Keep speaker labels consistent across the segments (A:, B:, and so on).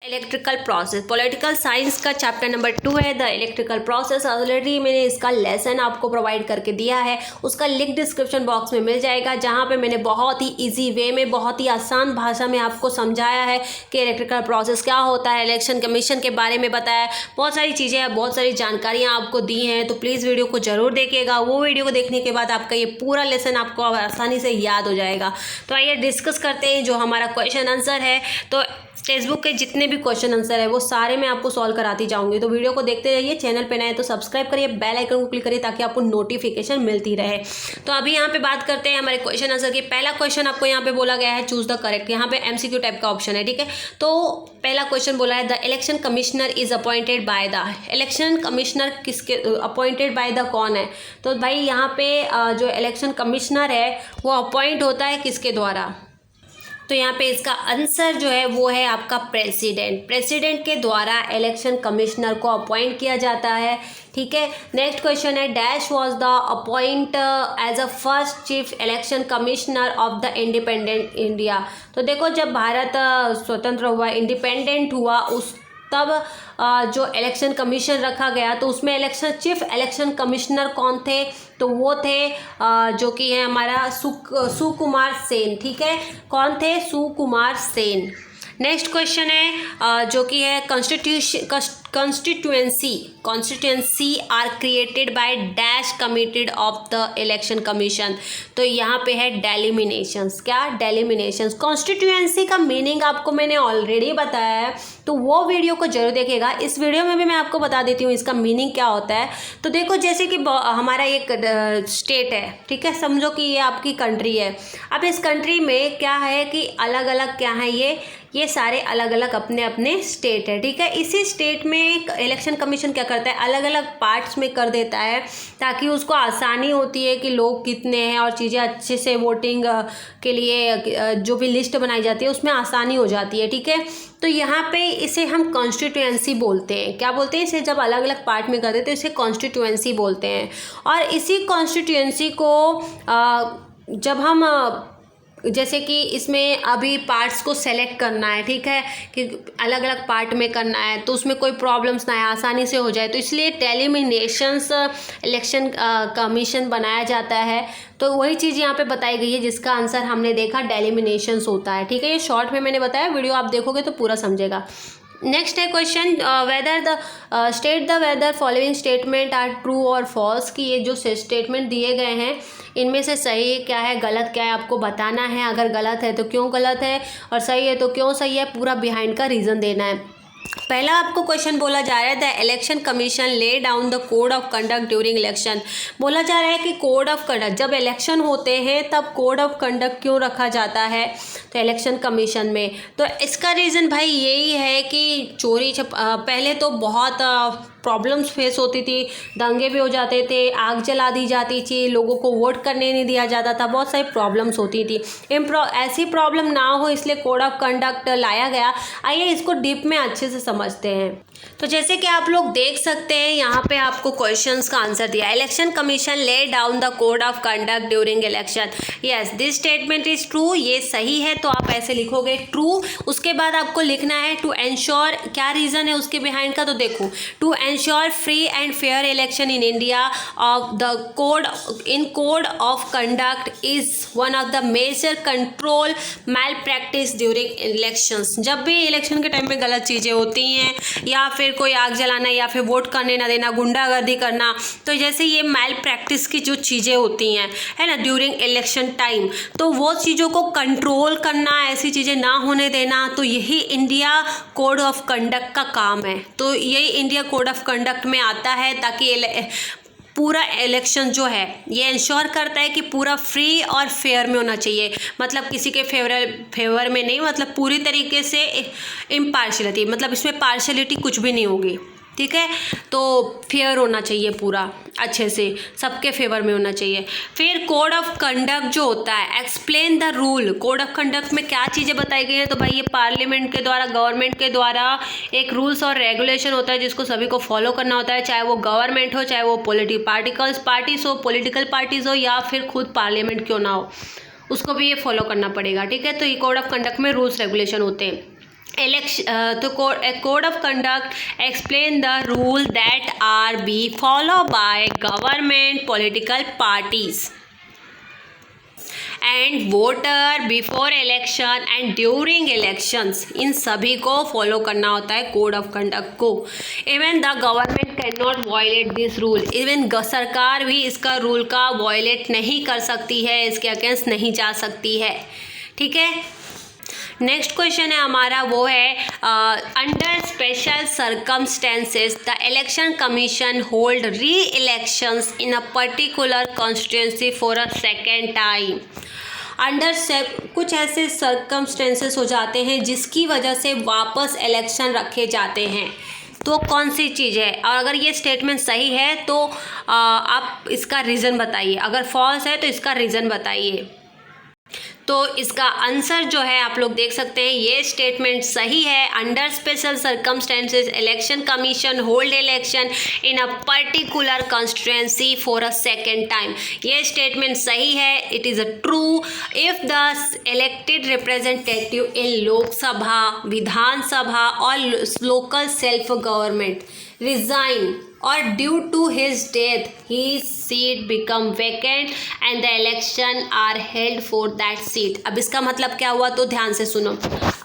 A: Electrical process political science का chapter number 2 है the electrical process. Already मैंने इसका लेसन आपको प्रोवाइड करके दिया है, उसका लिंक डिस्क्रिप्शन बॉक्स में मिल जाएगा, जहां पे मैंने बहुत ही इजी वे में बहुत ही आसान भाषा में आपको समझाया है कि इलेक्ट्रिकल प्रोसेस क्या होता है, इलेक्शन कमीशन के बारे में बताया है, बहुत सारी चीज़ें, बहुत सारी जानकारियाँ आपको दी हैं। तो प्लीज़ वीडियो को ज़रूर देखिएगा। वो वीडियो को देखने के बाद आपका ये पूरा लेसन आपको आसानी से याद हो जाएगा। तो आइए डिस्कस करते हैं जो हमारा क्वेश्चन आंसर है। तो टेक्स्ट बुक के जितने भी क्वेश्चन आंसर है वो सारे मैं आपको सॉल्व कराती जाऊंगी। तो वीडियो को देखते रहिए। चैनल पे नए हैं तो सब्सक्राइब करिए, बेल आइकन को क्लिक करिए ताकि आपको नोटिफिकेशन मिलती रहे। तो अभी यहाँ पे बात करते हैं हमारे क्वेश्चन आंसर की। पहला क्वेश्चन आपको यहाँ पे बोला गया है चूज द करेक्ट। यहाँ पे एमसीक्यू टाइप का ऑप्शन है, ठीक है। तो पहला क्वेश्चन बोला है the election commissioner is appointed by the. Election commissioner किसके अपॉइंटेड बाय द कौन है? तो भाई यहाँ पे जो इलेक्शन कमिश्नर है वो अपॉइंट होता है किसके द्वारा? तो यहाँ पे इसका आंसर जो है वो है आपका प्रेसिडेंट। प्रेसिडेंट के द्वारा इलेक्शन कमिश्नर को अपॉइंट किया जाता है, ठीक है। नेक्स्ट क्वेश्चन है dash was the appoint as a first chief election commissioner of the independent India. तो देखो जब भारत स्वतंत्र हुआ, इंडिपेंडेंट हुआ, उस तब जो इलेक्शन कमीशन रखा गया तो उसमें चीफ इलेक्शन कमिश्नर कौन थे? तो वो थे जो कि है हमारा सुकुमार सेन, ठीक है। कौन थे? सुकुमार सेन। नेक्स्ट क्वेश्चन है जो कि है constituency are created by dash committed of the election commission. तो यहाँ पे है डेलिमिनेशंस। क्या? डेलिमिनेशंस। कॉन्स्टिट्यूएंसी का मीनिंग आपको मैंने ऑलरेडी बताया है, तो वो वीडियो को जरूर देखिएगा। इस वीडियो में भी मैं आपको बता देती हूँ इसका मीनिंग क्या होता है। तो देखो जैसे कि हमारा एक स्टेट है, ठीक है, समझो कि ये आपकी कंट्री है। अब इस कंट्री में क्या है कि अलग अलग क्या है, ये सारे अलग अलग अपने अपने स्टेट है, ठीक है। इसी स्टेट में एक इलेक्शन कमीशन क्या करता है, अलग अलग पार्ट्स में कर देता है ताकि उसको आसानी होती है कि लोग कितने हैं और चीज़ें अच्छे से वोटिंग के लिए जो भी लिस्ट बनाई जाती है उसमें आसानी हो जाती है, ठीक है। तो यहाँ पे इसे हम कॉन्स्टिट्यूएंसी बोलते हैं। क्या बोलते हैं इसे? जब अलग अलग पार्ट में कर देते हैं इसे कॉन्स्टिट्यूएंसी बोलते हैं। और इसी कॉन्स्टिट्यूएंसी को जब हम जैसे कि इसमें अभी पार्ट्स को सेलेक्ट करना है, ठीक है, कि अलग अलग पार्ट में करना है तो उसमें कोई प्रॉब्लम्स ना आए, आसानी से हो जाए, तो इसलिए डेलिमिनेशंस इलेक्शन कमीशन बनाया जाता है। तो वही चीज़ यहाँ पे बताई गई है जिसका आंसर हमने देखा डेलिमिनेशंस होता है, ठीक है। ये शॉर्ट में मैंने बताया, वीडियो आप देखोगे तो पूरा समझेगा। नेक्स्ट है question whether the state the whether following statement are true और फॉल्स। कि ये जो स्टेटमेंट दिए गए हैं इनमें से सही क्या है, गलत क्या है, आपको बताना है। अगर गलत है तो क्यों गलत है, और सही है तो क्यों सही है, पूरा बिहाइंड का रीज़न देना है। पहला आपको क्वेश्चन बोला जा रहा है the election commission lay down the code of conduct during election. बोला जा रहा है कि कोड ऑफ कंडक्ट, जब इलेक्शन होते हैं तब कोड ऑफ कंडक्ट क्यों रखा जाता है तो इलेक्शन कमीशन में। तो इसका रीज़न भाई यही है कि चोरी पहले तो बहुत प्रॉब्लम्स फेस होती थी, दंगे भी हो जाते थे, आग जला दी जाती थी, लोगों को वोट करने नहीं दिया जाता था, बहुत सारी प्रॉब्लम्स होती थी। ऐसी प्रॉब्लम ना हो इसलिए कोड ऑफ कंडक्ट लाया गया। आइए इसको डीप में अच्छे से समझते हैं। तो जैसे कि आप लोग देख सकते हैं यहाँ पे आपको क्वेश्चंस का आंसर दिया। Election commission lay down the code of conduct during election. Yes this statement is true. ये सही है तो आप ऐसे लिखोगे ट्रू। उसके बाद आपको लिखना है टू एंश्योर। क्या रीज़न है उसके बिहाइंड का? तो देखो to ensure free and fair election in India of the code of conduct is one of the major control malpractice during elections. जब भी इलेक्शन के टाइम में गलत चीज़ें होती हैं या फिर कोई आग जलाना या फिर वोट करने ना देना, गुंडागर्दी करना, तो जैसे ये मैल प्रैक्टिस की जो चीज़ें होती हैं है ना ड्यूरिंग इलेक्शन टाइम, तो वो चीज़ों को कंट्रोल करना, ऐसी चीज़ें ना होने देना, तो यही इंडिया कोड ऑफ कंडक्ट का काम है। तो यही इंडिया कोड ऑफ कंडक्ट में आता है ताकि पूरा इलेक्शन जो है ये इंश्योर करता है कि पूरा फ्री और फेयर में होना चाहिए, मतलब किसी के फेवर में नहीं, मतलब पूरी तरीके से इम्पार्शियलिटी, मतलब इसमें पार्शियलिटी कुछ भी नहीं होगी, ठीक है। तो फेयर होना चाहिए, पूरा अच्छे से सबके फेवर में होना चाहिए। फिर कोड ऑफ कंडक्ट जो होता है, explain the rule. Code of conduct में क्या चीज़ें बताई गई हैं? तो भाई ये पार्लियामेंट के द्वारा, गवर्नमेंट के द्वारा एक रूल्स और रेगुलेशन होता है जिसको सभी को फॉलो करना होता है, चाहे वो गवर्नमेंट हो, चाहे वो पॉलिटिकल पार्टीज हो या फिर खुद पार्लियामेंट क्यों ना हो, उसको भी ये फॉलो करना पड़ेगा, ठीक है। तो ये कोड ऑफ कंडक्ट में रूल्स रेगुलेशन होते हैं। code of conduct explain the rule that are be followed by government, political parties and voter before election and during elections, इन सभी को फॉलो करना होता है कोड ऑफ कंडक्ट को। Even the government can not violate this rule, even सरकार भी इसका रूल का वायलेट नहीं कर सकती है, इसके अगेंस्ट नहीं जा सकती है। ठीक है, नेक्स्ट क्वेश्चन है हमारा, वो है under special circumstances the election commission hold re elections in a particular constituency for a second time. Under कुछ ऐसे सर्कमस्टेंसेस हो जाते हैं जिसकी वजह से वापस इलेक्शन रखे जाते हैं, तो कौन सी चीज़ है, और अगर ये स्टेटमेंट सही है तो आप इसका रीज़न बताइए, अगर फॉल्स है तो इसका रीज़न बताइए। तो इसका आंसर जो है आप लोग देख सकते हैं, ये स्टेटमेंट सही है। Under special circumstances election commission hold election in a particular constituency for a second time, ये स्टेटमेंट सही है। It is a true if the elected representative in Lok Sabha, Vidhan Sabha और local self government resign or due to his death his seat become vacant and the election are held for that seat। अब इसका मतलब क्या हुआ, तो ध्यान से सुनो।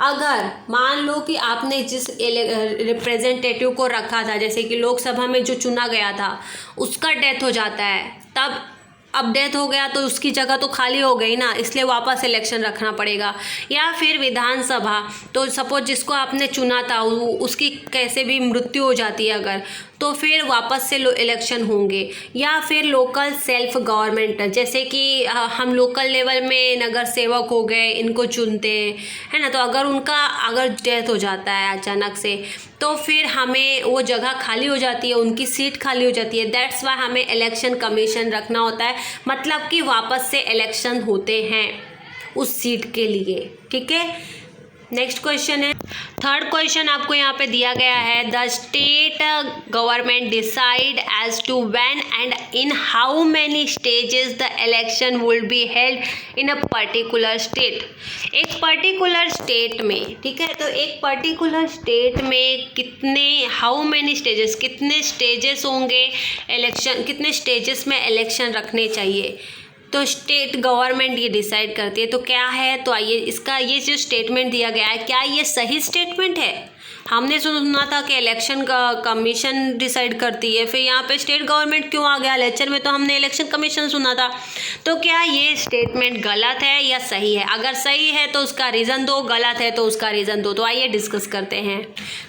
A: अगर मान लो कि आपने जिस रिप्रेजेंटेटिव को रखा था, जैसे कि लोकसभा में जो चुना गया था, उसका डेथ हो जाता है, तब अब डेथ हो गया तो उसकी जगह तो खाली हो गई ना, इसलिए वापस इलेक्शन रखना पड़ेगा। या फिर विधानसभा, तो सपोज जिसको आपने चुना था उसकी कैसे भी मृत्यु हो जाती है अगर, तो फिर वापस से इलेक्शन होंगे। या फिर लोकल सेल्फ गवर्नमेंट, जैसे कि हम लोकल लेवल में नगर सेवक हो गए, इनको चुनते हैं, है ना, तो अगर डेथ हो जाता है अचानक से, तो फिर हमें वो जगह खाली हो जाती है, उनकी सीट खाली हो जाती है। दैट्स वाई हमें इलेक्शन कमीशन रखना होता है, मतलब कि वापस से इलेक्शन होते हैं उस सीट के लिए। ठीक है, नेक्स्ट क्वेश्चन है, थर्ड क्वेश्चन आपको यहाँ पे दिया गया है, the state government decide as to when and in how many stages the election will be held in a particular state. एक पर्टिकुलर स्टेट में, ठीक है, तो एक पर्टिकुलर स्टेट में कितने, हाउ मैनी स्टेजेस, कितने स्टेजेस होंगे इलेक्शन, कितने स्टेजेस में इलेक्शन रखने चाहिए, तो स्टेट गवर्नमेंट ये डिसाइड करती है। तो क्या है, तो आइए इसका ये जो स्टेटमेंट दिया गया है, क्या ये सही स्टेटमेंट है? हमने सुना था कि इलेक्शन का कमीशन डिसाइड करती है, फिर यहाँ पे स्टेट गवर्नमेंट क्यों आ गया? लेक्चर में तो हमने इलेक्शन कमीशन सुना था। तो क्या ये स्टेटमेंट गलत है या सही है? अगर सही है तो उसका रीज़न दो, गलत है तो उसका रीज़न दो। तो आइए डिस्कस करते हैं।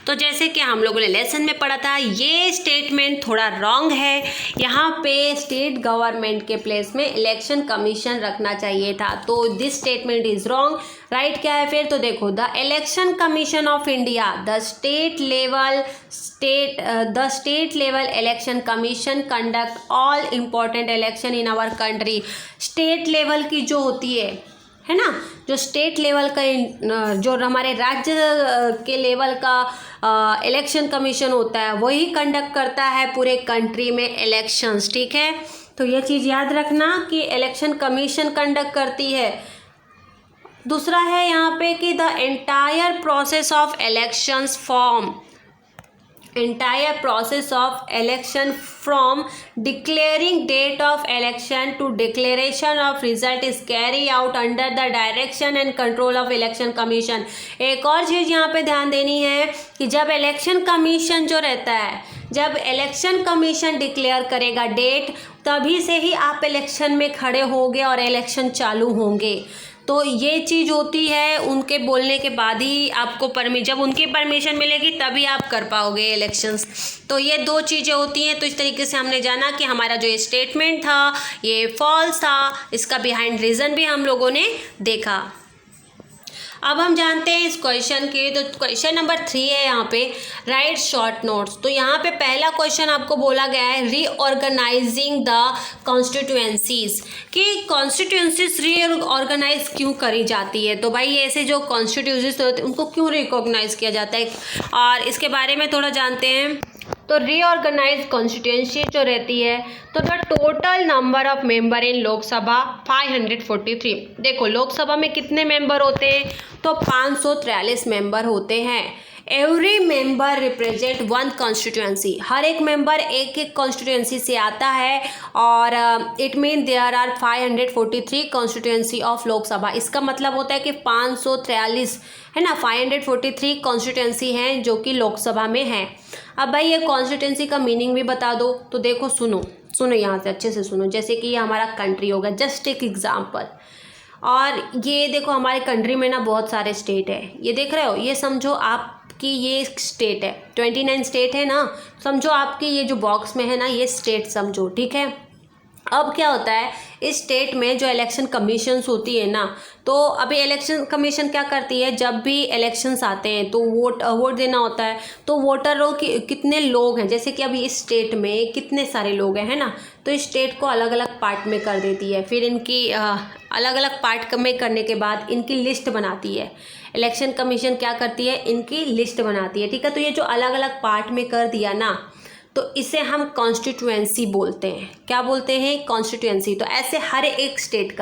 A: तो जैसे कि हम लोगों ने लेसन में पढ़ा था, ये स्टेटमेंट थोड़ा रॉन्ग है। यहाँ पे स्टेट गवर्नमेंट के प्लेस में इलेक्शन कमीशन रखना चाहिए था, तो this statement is wrong. Right क्या है फिर? तो देखो, the election commission of India, the state level election commission conduct all important election in our country. State level की जो होती है ना, जो स्टेट लेवल का, जो हमारे राज्य के लेवल का इलेक्शन कमीशन होता है, वही कंडक्ट करता है पूरे कंट्री में इलेक्शंस। ठीक है, तो ये चीज़ याद रखना कि इलेक्शन कमीशन कंडक्ट करती है। दूसरा है यहाँ पे कि the entire process of elections from declaring date of election to declaration of result is carry out under the direction and control of election commission. एक और चीज़ यहाँ पे ध्यान देनी है कि जब इलेक्शन कमीशन जो रहता है, जब इलेक्शन कमीशन डिक्लेयर करेगा डेट, तभी से ही आप इलेक्शन में खड़े होंगे और इलेक्शन चालू होंगे। तो ये चीज़ होती है, उनके बोलने के बाद ही आपको जब उनकी परमिशन मिलेगी तभी आप कर पाओगे इलेक्शंस। तो ये दो चीज़ें होती हैं। तो इस तरीके से हमने जाना कि हमारा जो ये स्टेटमेंट था ये फॉल्स था, इसका बिहाइंड रीज़न भी हम लोगों ने देखा। अब हम जानते हैं इस क्वेश्चन के, तो क्वेश्चन नंबर 3 है यहाँ पे, राइट शॉर्ट नोट्स। तो यहाँ पे पहला क्वेश्चन आपको बोला गया है रीऑर्गेनाइजिंग द कॉन्स्टिट्यूएंसीज, कि कॉन्स्टिट्यूएंसीज रीऑर्गेनाइज क्यों करी जाती है। तो भाई ऐसे जो कॉन्स्टिट्यूएंसीज होते हैं उनको क्यों रिकॉग्नाइज किया जाता है, और इसके बारे में थोड़ा जानते हैं। तो रीऑर्गेनाइज कॉन्स्टिट्यूएंसी जो रहती है, तो the total number of member in Lok Sabha 543। देखो लोकसभा में कितने मेंबर होते हैं, तो 543 मेंबर होते हैं। Every member represent one constituency, हर एक मेंबर एक एक कॉन्स्टिट्यूएंसी से आता है, और it mean there are 543 constituency of Lok Sabha. इसका मतलब होता है कि 543 है ना, 543 कॉन्स्टिट्यूएंसी हैं जो कि लोकसभा में हैं। अब भाई ये कॉन्स्टिट्यूएंसी का मीनिंग भी बता दो, तो देखो सुनो यहाँ से अच्छे से सुनो। जैसे कि ये हमारा कंट्री होगा, जस्ट एक एग्जाम्पल, और ये देखो हमारे कंट्री में ना बहुत सारे स्टेट है, ये देख रहे हो, ये समझो आप कि ये स्टेट है, 29 स्टेट है ना, समझो आपके ये जो बॉक्स में है ना ये स्टेट समझो, ठीक है। अब क्या होता है, इस स्टेट में जो इलेक्शन कमीशंस होती है ना, तो अभी इलेक्शन कमीशन क्या करती है, जब भी इलेक्शंस आते हैं तो वोट देना होता है, तो वोटरों की कितने लोग हैं, जैसे कि अभी इस स्टेट में कितने सारे लोग हैं, है ना, तो इस स्टेट को अलग अलग पार्ट में कर देती है, फिर इनकी अलग अलग पार्ट में करने के बाद इनकी लिस्ट बनाती है। इलेक्शन कमीशन क्या करती है, इनकी लिस्ट बनाती है, ठीक है। तो ये जो अलग अलग पार्ट में कर दिया ना, तो इसे हम कॉन्स्टिट्यूएंसी बोलते हैं। क्या बोलते हैं, कॉन्स्टिट्यूएंसी। तो ऐसे हर एक स्टेट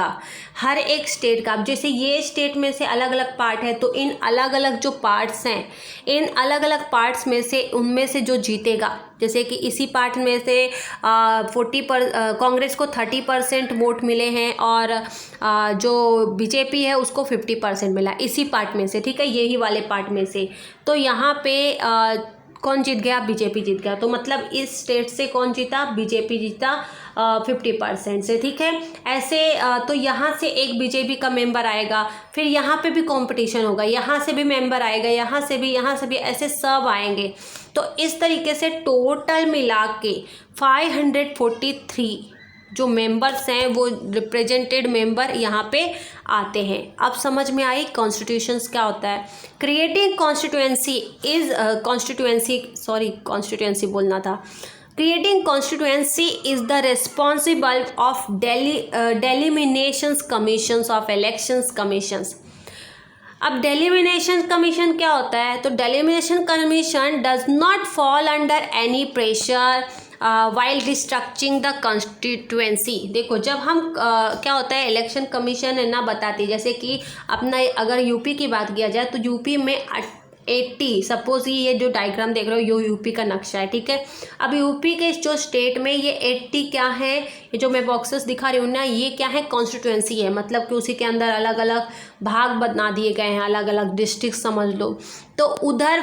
A: का जैसे ये स्टेट में से अलग अलग पार्ट है, तो इन अलग अलग जो पार्ट्स हैं, इन अलग अलग पार्ट्स में से उनमें से जो जीतेगा, जैसे कि इसी पार्ट में से 40% कांग्रेस को 30% वोट मिले हैं, और जो बीजेपी है उसको 50% मिला इसी पार्ट में से, ठीक है, यही वाले पार्ट में से। तो यहाँ पे कौन जीत गया, बीजेपी जीत गया। तो मतलब इस स्टेट से कौन जीता, बीजेपी जीता 50% से, ठीक है। ऐसे तो यहाँ से एक बीजेपी का मेंबर आएगा, फिर यहाँ पे भी कंपटीशन होगा, यहाँ से भी मेंबर आएगा, यहाँ से भी, ऐसे सब आएंगे। तो इस तरीके से टोटल मिला के 543 जो मेंबर्स हैं वो रिप्रेजेंटेड मेंबर यहाँ पे आते हैं। अब समझ में आई कॉन्स्टिट्यूशंस क्या होता है। Creating constituency is the responsible of delimitations commissions of elections commissions. अब डेलिमिनेशन कमीशन क्या होता है, तो delimitation commission does not fall under any pressure while restructuring the constituency. देखो जब हम क्या होता है, इलेक्शन कमीशन है ना बताती, जैसे कि अपना अगर यूपी की बात किया जाए, तो यूपी में 80, सपोज ये जो डायग्राम देख रहे हो ये यूपी का नक्शा है, ठीक है। अब यूपी के जो स्टेट में ये 80 क्या है, ये जो मैं बॉक्सेस दिखा रही हूँ ना, ये क्या है, कॉन्स्टिट्यूएंसी है, मतलब कि उसी के अंदर अलग अलग भाग बना दिए गए हैं, अलग अलग डिस्ट्रिक्ट समझ लो। तो उधर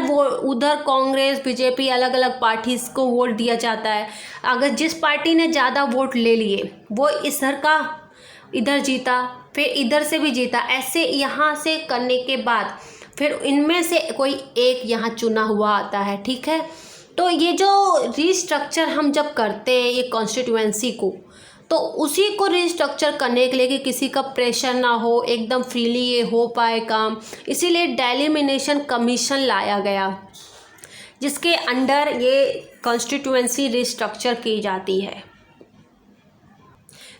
A: कांग्रेस बीजेपी अलग अलग पार्टीज को वोट दिया जाता है। अगर जिस पार्टी ने ज़्यादा वोट ले लिए वो इधर जीता, फिर इधर से भी जीता, ऐसे यहाँ से करने के बाद फिर इनमें से कोई एक यहाँ चुना हुआ आता है, ठीक है। तो ये जो रिस्ट्रक्चर हम जब करते हैं ये कॉन्स्टिट्यूएंसी को, तो उसी को रिस्ट्रक्चर करने के लिए कि किसी का प्रेशर ना हो, एकदम फ्रीली ये हो पाए काम, इसीलिए डेलिमिनेशन कमीशन लाया गया, जिसके अंडर ये कॉन्स्टिट्यूएंसी रिस्ट्रक्चर की जाती है।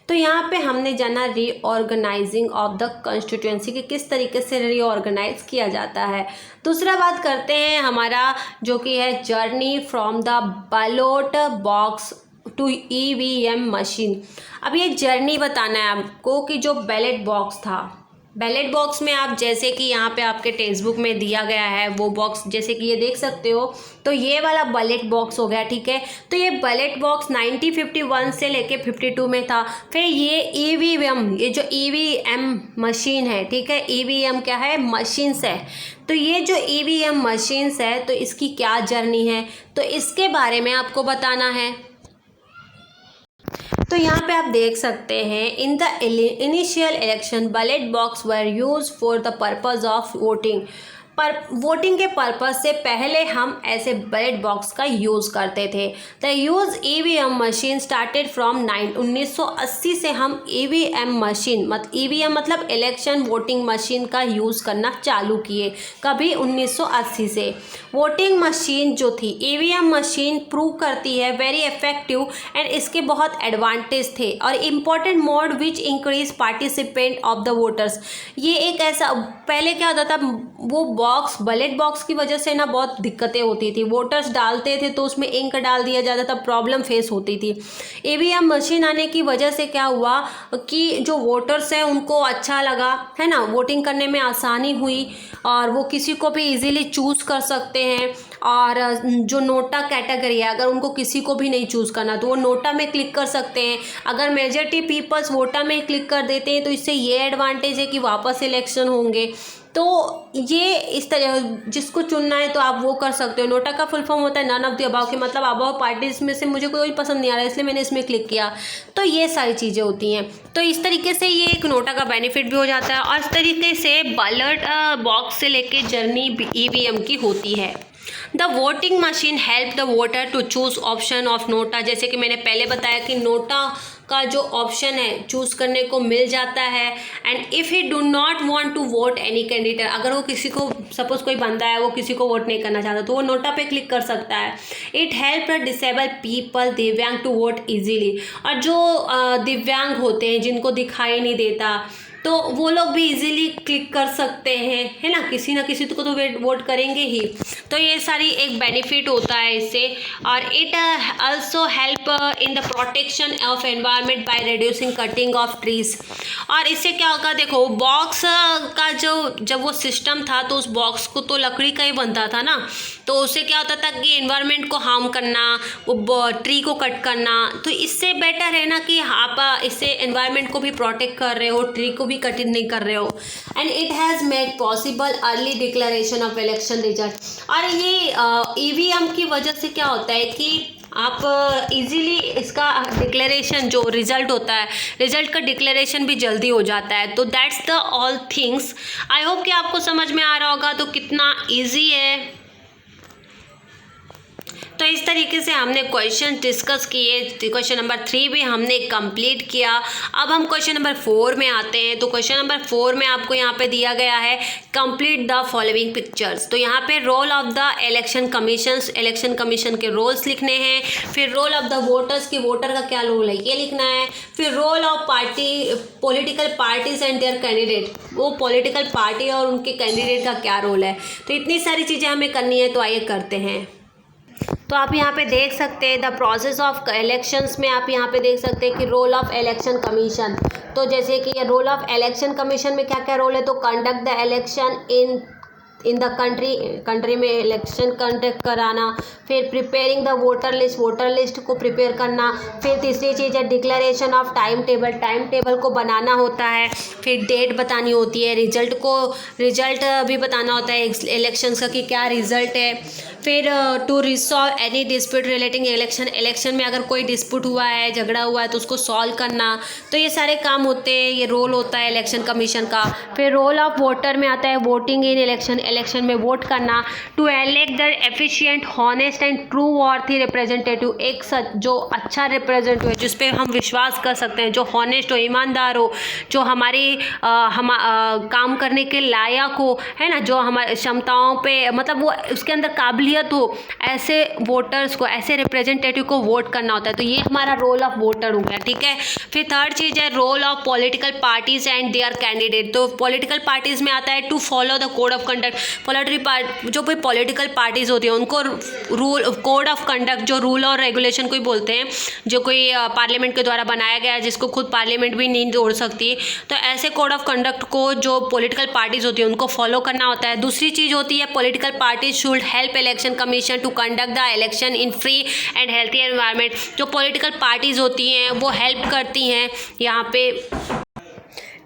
A: तो यहाँ पे हमने जाना रीऑर्गेनाइजिंग ऑफ द कॉन्स्टिट्यूएंसी कि किस तरीके से रीऑर्गेनाइज किया जाता है। दूसरा बात करते हैं हमारा जो कि है journey from the ballot box to EVM machine. अब ये जर्नी बताना है आपको कि जो बैलेट बॉक्स था, बैलेट बॉक्स में आप जैसे कि यहाँ पे आपके टेक्स्ट बुक में दिया गया है वो बॉक्स जैसे कि ये देख सकते हो, तो ये वाला बैलेट बॉक्स हो गया, ठीक है। तो ये बैलेट बॉक्स 1951 से लेके 52 में था। फिर ये ईवीएम, ये जो ईवीएम मशीन है, ठीक है, ईवीएम क्या है, मशीन्स है। तो ये जो ईवीएम मशीन्स है तो इसकी क्या जर्नी है, तो इसके बारे में आपको बताना है। तो यहाँ पे आप देख सकते हैं in the initial election ballot box were use for the purpose of voting. पर वोटिंग के पर्पज से पहले हम ऐसे बैलेट बॉक्स का यूज़ करते थे। The use EVM machine started from 1980 से हम ईवीएम मशीन ईवीएम मतलब इलेक्शन वोटिंग मशीन का यूज़ करना चालू किए। कभी 1980 से वोटिंग मशीन जो थी ईवीएम मशीन प्रूव करती है वेरी इफेक्टिव एंड इसके बहुत एडवांटेज थे और important mode which increase participant of the voters. ये एक ऐसा पहले क्या होता था, वो बैलेट बॉक्स की वजह से ना बहुत दिक्कतें होती थी। वोटर्स डालते थे तो उसमें इंक डाल दिया जाता था, प्रॉब्लम फेस होती थी। ईवीएम मशीन आने की वजह से क्या हुआ कि जो वोटर्स हैं उनको अच्छा लगा, है ना, वोटिंग करने में आसानी हुई और वो किसी को भी इजीली चूज़ कर सकते हैं। और जो नोटा कैटेगरी है, अगर उनको किसी को भी नहीं चूज़ करना तो वो नोटा में क्लिक कर सकते हैं। अगर मेजॉरिटी पीपल्स वोटा में क्लिक कर देते हैं तो इससे ये एडवांटेज है कि वापस इलेक्शन होंगे। तो ये इस तरह जिसको चुनना है तो आप वो कर सकते हो। नोटा का फुल फॉर्म होता है नन ऑफ द अबव, के मतलब अबव पार्टीज में से मुझे कोई पसंद नहीं आ रहा है इसलिए मैंने इसमें क्लिक किया। तो ये सारी चीज़ें होती हैं। तो इस तरीके से ये एक नोटा का बेनिफिट भी हो जाता है और इस तरीके से बैलेट बॉक्स से लेके जर्नी ईवीएम की होती है। The voting machine help the voter to choose option of NOTA. जैसे कि मैंने पहले बताया कि नोटा का जो ऑप्शन है चूज़ करने को मिल जाता है। And if he do not want to vote any candidate, अगर वो किसी को, सपोज कोई बंदा है वो किसी को वोट नहीं करना चाहता तो वो नोटा पे क्लिक कर सकता है। इट हेल्प डिसेबल पीपल दिव्यांग टू वोट इजीली। और जो दिव्यांग होते हैं जिनको दिखाई नहीं देता तो वो लोग भी इजीली क्लिक कर सकते हैं, है ना, किसी ना किसी को तो वोट करेंगे ही। तो ये सारी एक बेनिफिट होता है इससे। और it also help in the protection of environment by reducing cutting of trees. और इससे क्या होगा, देखो बॉक्स का जब वो सिस्टम था तो उस बॉक्स को तो लकड़ी का ही बनता था ना, तो उससे क्या होता था कि एनवायरनमेंट को हार्म करना, वो ट्री को कट करना। तो इससे बेटर है ना कि आप इससे एनवायरनमेंट को भी प्रोटेक्ट कर रहे हो, ट्री को भी कट नहीं कर रहे हो। And it has made possible early declaration of election result. और ये ईवीएम की वजह से क्या होता है कि आप इजीली इसका डिक्लेरेशन जो रिज़ल्ट होता है, रिज़ल्ट का डिक्लेरेशन भी जल्दी हो जाता है। तो that's the all things. I hope कि आपको समझ में आ रहा होगा तो कितना ईजी है। तो इस तरीके से हमने क्वेश्चन डिस्कस किए। क्वेश्चन नंबर 3 भी हमने कंप्लीट किया। अब हम क्वेश्चन नंबर 4 में आते हैं। तो क्वेश्चन नंबर 4 में आपको यहाँ पे दिया गया है कंप्लीट द फॉलोइंग पिक्चर्स। तो यहाँ पे role of the election commissions, election commission के रोल्स लिखने हैं। फिर रोल ऑफ द वोटर्स की वोटर का क्या रोल है ये लिखना है। फिर role of political parties and their candidate, वो पॉलिटिकल पार्टी और उनके कैंडिडेट का क्या रोल है। तो इतनी सारी चीज़ें हमें करनी है। तो आइए करते हैं। तो आप यहाँ पे देख सकते हैं द प्रोसेस ऑफ इलेक्शंस में आप यहाँ पे देख सकते हैं कि रोल ऑफ इलेक्शन कमीशन। तो जैसे कि ये रोल ऑफ इलेक्शन कमीशन में क्या क्या रोल है, तो conduct the election in the country में इलेक्शन कंडक्ट कराना। फिर प्रिपेयरिंग द वोटर लिस्ट को प्रिपेयर करना। फिर तीसरी चीज़ है डिक्लेरेशन ऑफ टाइम टेबल को बनाना होता है। फिर डेट बतानी होती है, रिजल्ट भी बताना होता है इलेक्शंस का कि क्या रिजल्ट है। फिर to resolve any dispute relating election में अगर कोई डिस्प्यूट हुआ है, झगड़ा हुआ है तो उसको सॉल्व करना। तो ये सारे काम होते हैं, ये रोल होता है इलेक्शन कमीशन का। फिर रोल ऑफ वोटर में आता है वोटिंग इन इलेक्शन में वोट करना। To elect the efficient honest and trustworthy representative, एक जो अच्छा रिप्रेजेंटेटिव है जिस पे हम विश्वास कर सकते हैं, जो हॉनेस्ट हो, ईमानदार हो, जो हमारी काम करने के लायक हो, है ना, जो हमारे क्षमताओं पे मतलब वो उसके अंदर काबिलियत हो, ऐसे वोटर्स को, ऐसे रिप्रेजेंटेटिव को वोट करना होता है। तो ये हमारा रोल ऑफ वोटर हो गया, ठीक है। फिर थर्ड चीज़ है role of political parties and their candidate. तो पॉलिटिकल पार्टीज में आता है to follow the code of conduct. जो कोई पॉलिटिकल पार्टीज होती है उनको कोड ऑफ कंडक्ट, जो रूल और रेगुलेशन को ही बोलते हैं, जो कोई पार्लियामेंट के द्वारा बनाया गया है, जिसको खुद पार्लियामेंट भी नहीं तोड़ सकती। तो ऐसे कोड ऑफ कंडक्ट को जो पॉलिटिकल पार्टीज होती है उनको फॉलो करना होता है। दूसरी चीज़ होती है political parties should help election commission to conduct the election in free and healthy environment. जो पॉलिटिकल पार्टीज होती हैं वो हेल्प करती हैं यहाँ पे।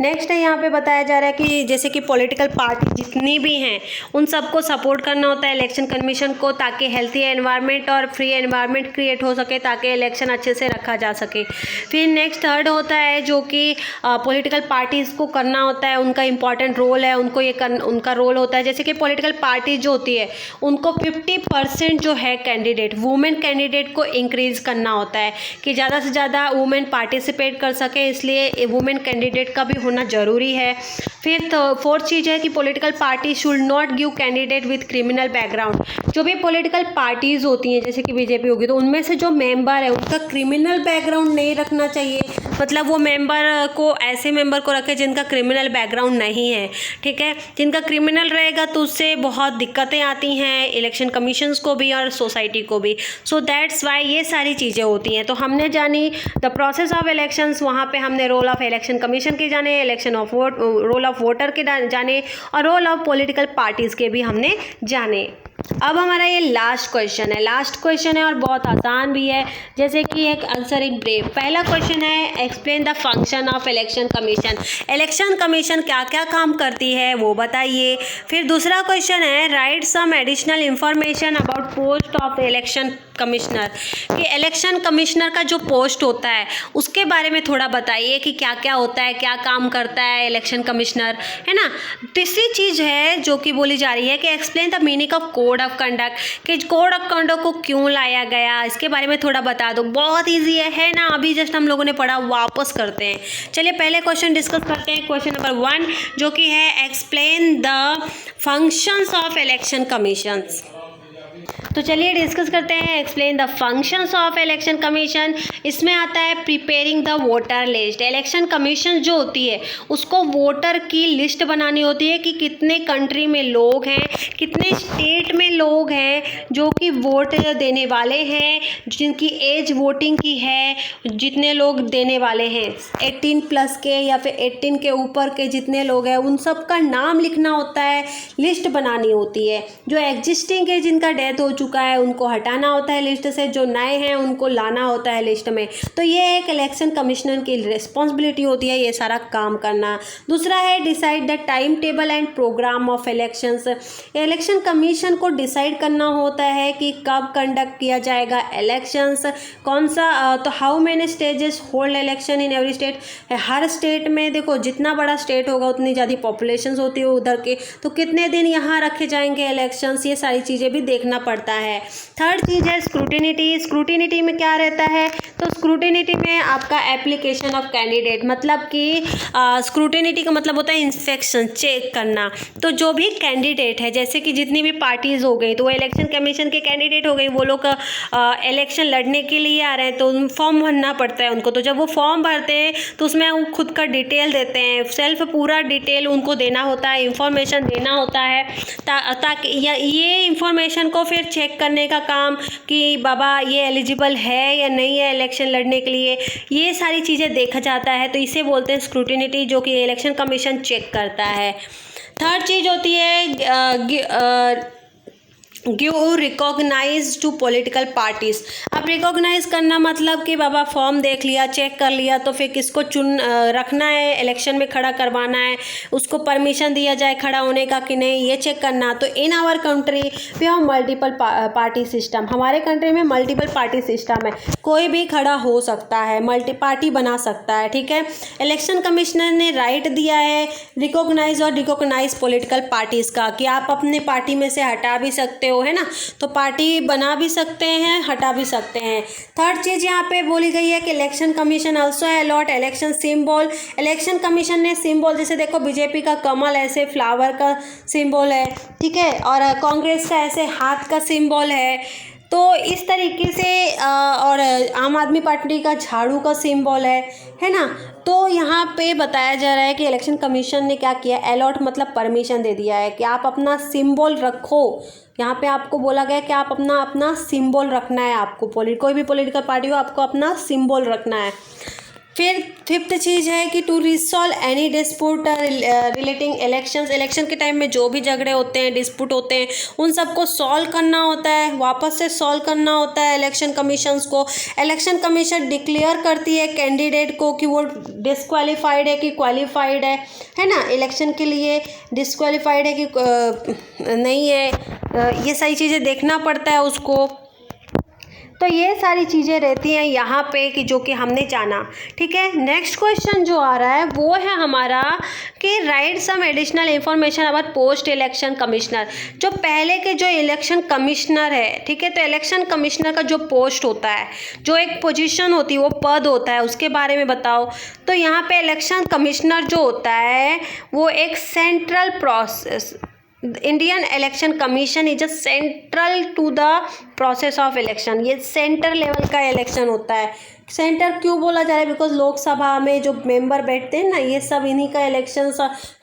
A: नेक्स्ट है यहाँ पे बताया जा रहा है कि जैसे कि पॉलिटिकल पार्टी जितनी भी हैं उन सबको सपोर्ट करना होता है इलेक्शन कमीशन को, ताकि हेल्थी एनवायरनमेंट और फ्री एनवायरनमेंट क्रिएट हो सके, ताकि इलेक्शन अच्छे से रखा जा सके। फिर नेक्स्ट थर्ड होता है जो कि पॉलिटिकल पार्टीज़ को करना होता है, उनका इंपॉर्टेंट रोल है, उनको उनका रोल होता है। जैसे कि पॉलिटिकल पार्टी जो होती है उनको 50% जो है कैंडिडेट, वुमेन कैंडिडेट को इंक्रीज़ करना होता है कि ज़्यादा से ज़्यादा वुमेन पार्टिसिपेट कर सके, इसलिए वुमेन कैंडिडेट का भी होना ज़रूरी है। फिर फोर्थ चीज़ है कि political party should not give candidate with criminal background. जो भी पॉलिटिकल पार्टीज़ होती हैं जैसे कि बीजेपी होगी, तो उनमें से जो मेंबर है उनका क्रिमिनल बैकग्राउंड नहीं रखना चाहिए। मतलब वो मेंबर को ऐसे मेंबर को रखे जिनका क्रिमिनल बैकग्राउंड नहीं है, ठीक है। जिनका क्रिमिनल रहेगा तो उससे बहुत दिक्कतें आती हैं इलेक्शन कमीशंस को भी और सोसाइटी को भी। सो दैट्स वाई ये सारी चीज़ें होती हैं। तो हमने जानी द प्रोसेस ऑफ इलेक्शंस, वहाँ पे हमने रोल ऑफ इलेक्शन कमीशन के जाने, election of vote, role of voter के जाने और रोल ऑफ पॉलिटिकल पार्टीज़ के भी हमने जाने। अब हमारा ये लास्ट क्वेश्चन है और बहुत आसान भी है, जैसे कि एक आंसर इन ब्रीफ। पहला क्वेश्चन है explain the function of election commission. Election commission क्या क्या काम करती है वो बताइए। फिर दूसरा क्वेश्चन है right some additional information about post of election commissioner, कि इलेक्शन कमिश्नर का जो पोस्ट होता है उसके बारे में थोड़ा बताइए कि क्या क्या होता है, क्या काम करता है इलेक्शन कमिश्नर, है ना। तीसरी चीज़ है जो कि बोली जा रही है कि explain the meaning of code of conduct, कि कोड ऑफ कंडक्ट को क्यों लाया गया, इसके बारे में थोड़ा बता दो। बहुत ईजी है ना, अभी जस्ट हम लोगों ने पढ़ा, वापस करते हैं। चलिए पहले क्वेश्चन डिस्कस करते हैं, क्वेश्चन नंबर 1 जो कि है explain the functions of election commissions. तो चलिए डिस्कस करते हैं explain the functions of election commission. इसमें आता है preparing the voter list. Election commission जो होती है उसको वोटर की लिस्ट बनानी होती है कि कितने कंट्री में लोग हैं, कितने स्टेट में लोग हैं जो कि वोट देने वाले हैं, जिनकी एज वोटिंग की है, जितने लोग देने वाले हैं 18 प्लस के या फिर 18 के ऊपर के जितने लोग हैं उन सब का नाम लिखना होता है, लिस्ट बनानी होती है। जो एग्जिस्टिंग है जिनका डेथ हो चुका है उनको हटाना होता है लिस्ट से, जो नए हैं उनको लाना होता है लिस्ट में। तो ये एक इलेक्शन कमिश्नर की रिस्पॉन्सिबिलिटी होती है ये सारा काम करना। दूसरा है decide the time table and programme of elections. Election commission को डिसाइड करना होता है कि कब कंडक्ट किया जाएगा इलेक्शंस, कौन सा, तो how many stages hold election in every state. Her state में देखो जितना बड़ा स्टेट होगा उतनी ज़्यादा पॉपुलेशन होती है उधर के, तो कितने दिन यहाँ रखे जाएंगे इलेक्शंस, ये सारी चीज़ें भी देखना पड़ता है। थर्ड चीज़ है स्क्रूटिनिटी। स्क्रूटिनिटी में क्या रहता है, तो स्क्रूटिनिटी में आपका एप्लीकेशन ऑफ कैंडिडेट, मतलब कि स्क्रूटिनिटी का मतलब होता है इंस्पेक्शन, चेक करना। तो जो भी कैंडिडेट है, जैसे कि जितनी भी पार्टीज़ हो गई तो वो इलेक्शन कमीशन के कैंडिडेट हो गई, वो लोग इलेक्शन लड़ने के लिए आ रहे हैं तो फॉर्म भरना पड़ता है उनको। तो जब वो फॉर्म भरते हैं तो उसमें वो खुद का डिटेल देते हैं, सेल्फ पूरा डिटेल उनको देना होता है, इंफॉर्मेशन देना होता है, ताकि ये इंफॉर्मेशन को फिर चेक करने का काम कि बाबा ये एलिजिबल है या नहीं है इलेक्शन लड़ने के लिए, ये सारी चीज़ें देखा जाता है। तो इसे बोलते हैं स्क्रूटिनिटी, जो कि इलेक्शन कमीशन चेक करता है। थर्ड चीज़ होती है give recognise to political parties. अब रिकॉग्नाइज करना मतलब कि बाबा फॉर्म देख लिया, चेक कर लिया, तो फिर किसको रखना है इलेक्शन में, खड़ा करवाना है, उसको परमिशन दिया जाए खड़ा होने का कि नहीं, ये चेक करना। तो in our country we have multiple party system. हमारे कंट्री में मल्टीपल पार्टी सिस्टम है, कोई भी खड़ा हो सकता है, मल्टी पार्टी बना सकता है, ठीक है। इलेक्शन कमिश्नर ने राइट दिया है रिकॉग्नाइज और रिकॉग्नाइज पॉलिटिकल पार्टीज़ का, कि आप अपने पार्टी में से हटा भी सकते हो, है ना, तो पार्टी बना भी सकते हैं, हटा भी सकते हैं। थर्ड चीज़ यहाँ पे बोली गई है कि election commission also allot election symbol. Election commission ने सिंबल, जैसे देखो बीजेपी का कमल ऐसे फ्लावर का सिंबल है, ठीक है, और कांग्रेस का ऐसे हाथ का सिंबल है, तो इस तरीके से और आम आदमी पार्टी का झाड़ू का सिंबल है ना। तो यहाँ पे बताया जा रहा है कि इलेक्शन कमीशन ने क्या किया, अलॉट मतलब परमिशन दे दिया है कि आप अपना सिंबल रखो। यहाँ पे आपको बोला गया कि आप अपना सिंबल रखना है, आपको कोई भी पॉलिटिकल पार्टी हो आपको अपना सिंबल रखना है। फिर फिफ्थ चीज़ है कि to resolve any dispute relating elections. Election के टाइम में जो भी झगड़े होते हैं, डिस्प्यूट होते हैं, उन सबको सॉल्व करना होता है, वापस से सॉल्व करना होता है इलेक्शन कमीशंस को। इलेक्शन कमीशन डिक्लेयर करती है कैंडिडेट को कि वो डिस्क्वालीफाइड है कि क्वालिफाइड है ना, इलेक्शन के लिए डिस्क्वालीफाइड है कि नहीं है, ये सारी चीज़ें देखना पड़ता है उसको। तो ये सारी चीज़ें रहती हैं यहाँ पे कि जो कि हमने जाना। ठीक है, नेक्स्ट क्वेश्चन जो आ रहा है वो है हमारा कि right some additional information about post election commissioner. जो पहले के जो इलेक्शन कमिश्नर है, ठीक है, तो इलेक्शन कमिश्नर का जो पोस्ट होता है, जो एक पोजीशन होती है, वो पद होता है, उसके बारे में बताओ। तो यहाँ पे इलेक्शन कमिश्नर जो होता है वो एक central process, Indian election commission is a central to the process of election. ये सेंटर लेवल का इलेक्शन होता है। सेंटर क्यों बोला जा रहा है? बिकॉज लोकसभा में जो मेंबर बैठते हैं ना, ये सब इन्हीं का इलेक्शन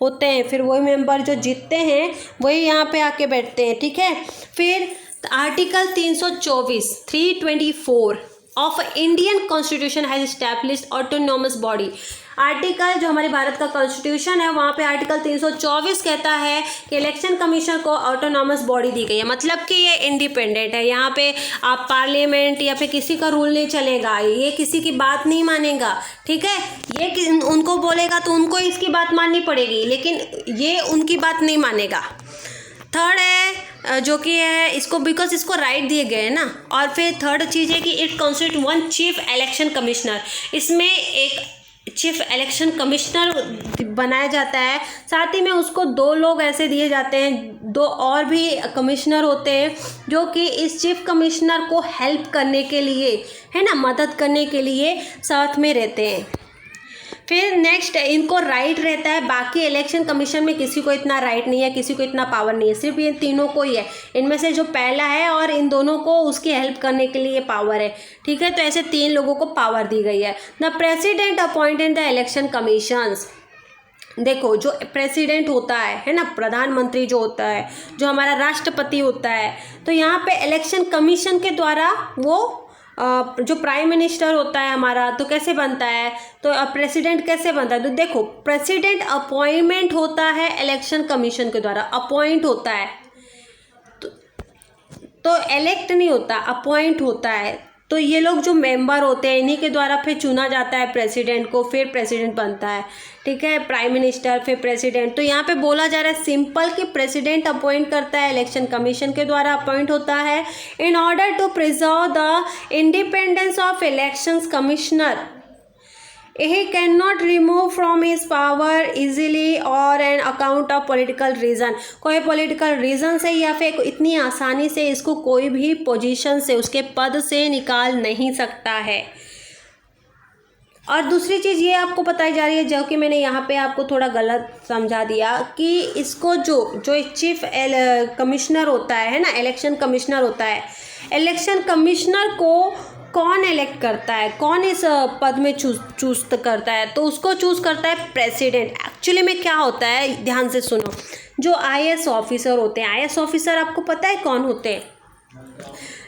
A: होते हैं। फिर वही मेंबर जो जीतते हैं वही यहाँ पे आके बैठते हैं। ठीक है, फिर article 324 of Indian constitution has established autonomous body. Article जो हमारे भारत का कॉन्स्टिट्यूशन है वहाँ पे आर्टिकल 324 कहता है कि इलेक्शन कमीशन को ऑटोनॉमस बॉडी दी गई है, मतलब कि ये इंडिपेंडेंट है। यहाँ पे आप पार्लियामेंट या फिर किसी का रूल नहीं चलेगा, ये किसी की बात नहीं मानेगा। ठीक है, ये उनको बोलेगा तो उनको इसकी बात माननी पड़ेगी, लेकिन ये उनकी बात नहीं मानेगा। थर्ड है जो कि है इसको, बिकॉज इसको राइट दिए गए हैं ना। और फिर थर्ड चीज़ है कि it constitute one chief election commissioner. इसमें एक चीफ इलेक्शन कमिश्नर बनाया जाता है, साथ ही में उसको 2 लोग ऐसे दिए जाते हैं, 2 और भी कमिश्नर होते हैं जो कि इस चीफ कमिश्नर को हेल्प करने के लिए, है ना, मदद करने के लिए साथ में रहते हैं। फिर नेक्स्ट इनको राइट रहता है, बाकी इलेक्शन कमीशन में किसी को इतना राइट नहीं है, किसी को इतना पावर नहीं है, सिर्फ ये तीनों को ही है। इनमें से जो पहला है और इन दोनों को उसकी हेल्प करने के लिए पावर है। ठीक है, तो ऐसे 3 लोगों को पावर दी गई है। The president appointed the election commissions. देखो, जो प्रेसिडेंट होता है ना, प्रधानमंत्री जो होता है, जो हमारा राष्ट्रपति होता है, तो यहाँ पे इलेक्शन कमीशन के द्वारा वो जो प्राइम मिनिस्टर होता है हमारा, तो कैसे बनता है, तो प्रेसिडेंट कैसे बनता है? तो देखो, प्रेसिडेंट अपॉइंटमेंट होता है इलेक्शन कमीशन के द्वारा, अपॉइंट होता है, तो इलेक्ट नहीं होता, अपॉइंट होता है। तो ये लोग जो मेंबर होते हैं इन्हीं के द्वारा फिर चुना जाता है प्रेसिडेंट को, फिर प्रेसिडेंट बनता है। ठीक है, प्राइम मिनिस्टर फिर प्रेसिडेंट। तो यहाँ पे बोला जा रहा है सिंपल कि प्रेसिडेंट अपॉइंट करता है, इलेक्शन कमीशन के द्वारा अपॉइंट होता है। In order to preserve the independence of elections commissioner, he cannot remove from his power easily or an account of political reason। कोई पॉलिटिकल रीज़न से या फिर इतनी आसानी से इसको कोई भी पोजीशन से, उसके पद से निकाल नहीं सकता है। और दूसरी चीज़ ये आपको बताई जा रही है, जो कि मैंने यहाँ पे आपको थोड़ा गलत समझा दिया, कि इसको जो चीफ कमिश्नर होता है ना, इलेक्शन कमिश्नर होता है, इलेक्शन कमिश्नर को कौन इलेक्ट करता है, कौन इस पद में चूज करता है? तो उसको चूज़ करता है प्रेसिडेंट। एक्चुअली में क्या होता है, ध्यान से सुनो, जो IAS ऑफिसर होते हैं, IAS ऑफिसर आपको पता है कौन होते हैं?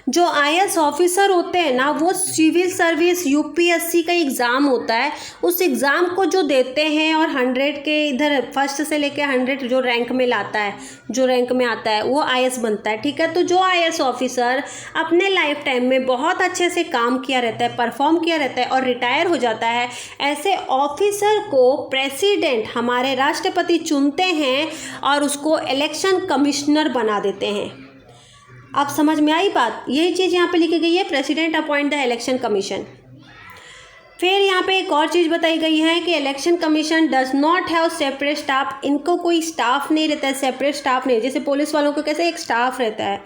A: जो IAS ऑफिसर होते हैं ना, वो सिविल सर्विस UPSC का एग्ज़ाम होता है, उस एग्ज़ाम को जो देते हैं और 100 के इधर फर्स्ट से लेके 100 जो रैंक में लाता है, जो रैंक में आता है, वो IAS बनता है। ठीक है, तो जो IAS ऑफिसर अपने लाइफ टाइम में बहुत अच्छे से काम किया रहता है, परफॉर्म किया रहता है और रिटायर हो जाता है, ऐसे ऑफिसर को प्रेसिडेंट, हमारे राष्ट्रपति चुनते हैं और उसको इलेक्शन कमिश्नर बना देते हैं। अब समझ में आई बात? यही चीज़ यहाँ पे लिखी गई है, president appoint the election commission. फिर यहाँ पे एक और चीज़ बताई गई है कि election commission does not have separate staff. इनको कोई स्टाफ नहीं रहता है, सेपरेट स्टाफ नहीं। जैसे पुलिस वालों को कैसे एक स्टाफ रहता है,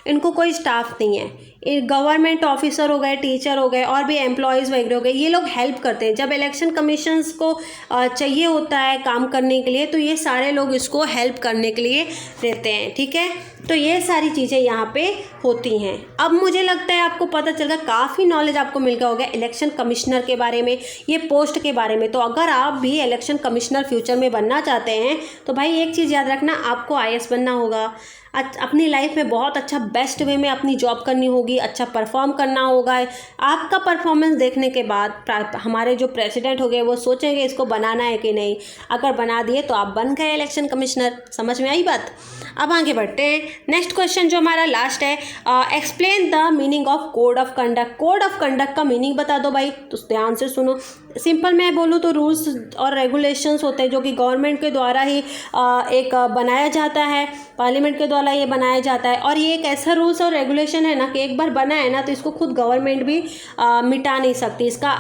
A: इनको कोई स्टाफ नहीं है। गवर्नमेंट ऑफिसर हो गए, टीचर हो गए और भी एम्प्लॉयज़ वगैरह हो गए, ये लोग हेल्प करते हैं। जब इलेक्शन कमीशंस को चाहिए होता है काम करने के लिए, तो ये सारे लोग इसको हेल्प करने के लिए रहते हैं। ठीक है, तो ये सारी चीज़ें यहाँ पे होती हैं। अब मुझे लगता है आपको पता चल गया, काफ़ी नॉलेज आपको मिल गया होगा इलेक्शन कमिश्नर के बारे में, ये पोस्ट के बारे में। तो अगर आप भी इलेक्शन कमिश्नर फ्यूचर में बनना चाहते हैं तो भाई एक चीज़ याद रखना, आपको IAS बनना होगा, अपनी लाइफ में बहुत अच्छा बेस्ट वे में अपनी जॉब करनी होगी, अच्छा परफॉर्म करना होगा। आपका परफॉर्मेंस देखने के बाद हमारे जो प्रेसिडेंट हो गए वो सोचेंगे इसको बनाना है कि नहीं। अगर बना दिए तो आप बन गए इलेक्शन कमिश्नर। समझ में आई बात? अब आगे बढ़ते हैं। नेक्स्ट क्वेश्चन जो हमारा लास्ट है, explain the meaning of code of conduct. Code of conduct का मीनिंग बता दो भाई, तो ध्यान से सुनो। सिंपल मैं बोलूँ तो रूल्स और रेगुलेशंस होते हैं जो कि गवर्नमेंट के द्वारा ही एक बनाया जाता है, पार्लियामेंट के द्वारा ये बनाया जाता है। और ये एक ऐसा रूल्स और रेगुलेशन है ना कि एक बार बना है ना तो इसको खुद गवर्नमेंट भी मिटा नहीं सकती, इसका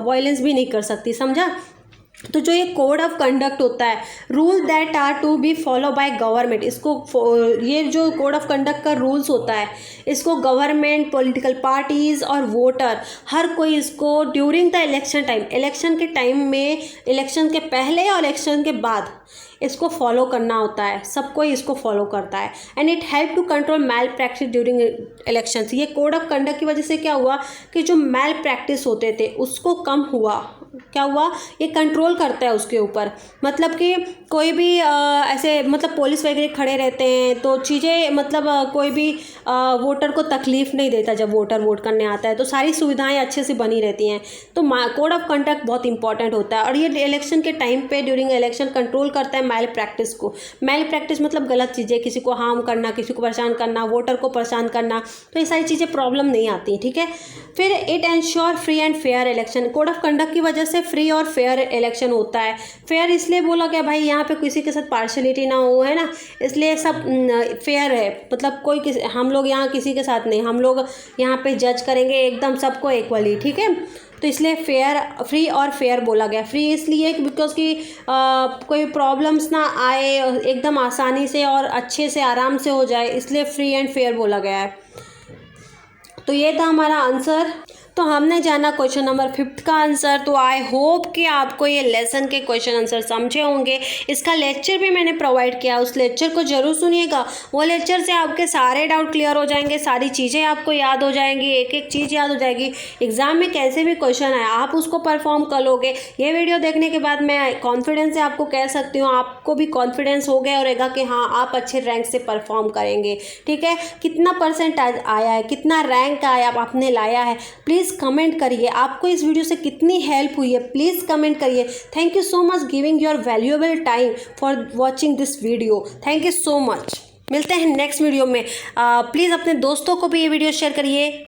A: वायलेंस भी नहीं कर सकती, समझा। तो जो ये कोड ऑफ कंडक्ट होता है, rule that are to be follow by government, ये जो कोड ऑफ कंडक्ट का रूल्स होता है इसको गवर्नमेंट, पॉलिटिकल पार्टीज़ और वोटर हर कोई इसको during the election time, election के टाइम में, इलेक्शन के पहले और इलेक्शन के बाद इसको फॉलो करना होता है, सब कोई इसको फॉलो करता है। And it help to control malpractice during elections. ये कोड ऑफ कंडक्ट की वजह से क्या हुआ कि जो मैल प्रैक्टिस होते थे उसको कम हुआ, क्या हुआ, ये कंट्रोल करता है उसके ऊपर। मतलब कि कोई भी ऐसे मतलब पुलिस वगैरह खड़े रहते हैं तो चीज़ें मतलब कोई भी वोटर को तकलीफ़ नहीं देता, जब वोटर वोट करने आता है तो सारी सुविधाएं अच्छे से बनी रहती हैं। तो कोड ऑफ कंडक्ट बहुत इंपॉर्टेंट होता है और ये इलेक्शन के टाइम पे ड्यूरिंग इलेक्शन कंट्रोल करता है मैल प्रैक्टिस को। मैल प्रैक्टिस मतलब गलत चीज़ें, किसी को हार्म करना, किसी को परेशान करना, वोटर को परेशान करना, तो ये सारी चीज़ें प्रॉब्लम नहीं आती, ठीक है। फिर it ensure free and fair election. Code of conduct की वजह से फ्री और फेयर इलेक्शन होता है। फेयर इसलिए बोला गया भाई यहाँ पे किसी के साथ पार्शलिटी ना हो, है ना, इसलिए सब फेयर है। मतलब हम लोग यहाँ किसी के साथ नहीं, हम लोग यहाँ पे जज करेंगे एकदम सबको इक्वली, ठीक है। तो इसलिए फेयर, फ्री और फेयर बोला गया। फ्री इसलिए बिकॉज कि कोई प्रॉब्लम्स ना आए, एकदम आसानी से और अच्छे से आराम से हो जाए, इसलिए फ्री एंड फेयर बोला गया है। तो ये था हमारा आंसर। तो हमने जाना क्वेश्चन नंबर 5 का आंसर। तो आई होप कि आपको ये लेसन के क्वेश्चन आंसर समझे होंगे। इसका लेक्चर भी मैंने प्रोवाइड किया, उस लेक्चर को जरूर सुनिएगा। वो लेक्चर से आपके सारे डाउट क्लियर हो जाएंगे, सारी चीज़ें आपको याद हो जाएंगी, एक एक चीज़ याद हो जाएगी। एग्जाम में कैसे भी क्वेश्चन आए आप उसको परफॉर्म कर लोगे। ये वीडियो देखने के बाद मैं कॉन्फिडेंस से आपको कह सकती हूँ, आपको भी कॉन्फिडेंस हो गया रहेगा कि हाँ आप अच्छे रैंक से परफॉर्म करेंगे, ठीक है। कितना परसेंट आया है, कितना रैंक आया आपने लाया है, प्लीज़ कमेंट करिए। आपको इस वीडियो से कितनी हेल्प हुई है प्लीज़ कमेंट करिए। Thank you so much giving your valuable time for watching this video. Thank you so much. मिलते हैं नेक्स्ट वीडियो में। प्लीज़ अपने दोस्तों को भी ये वीडियो शेयर करिए।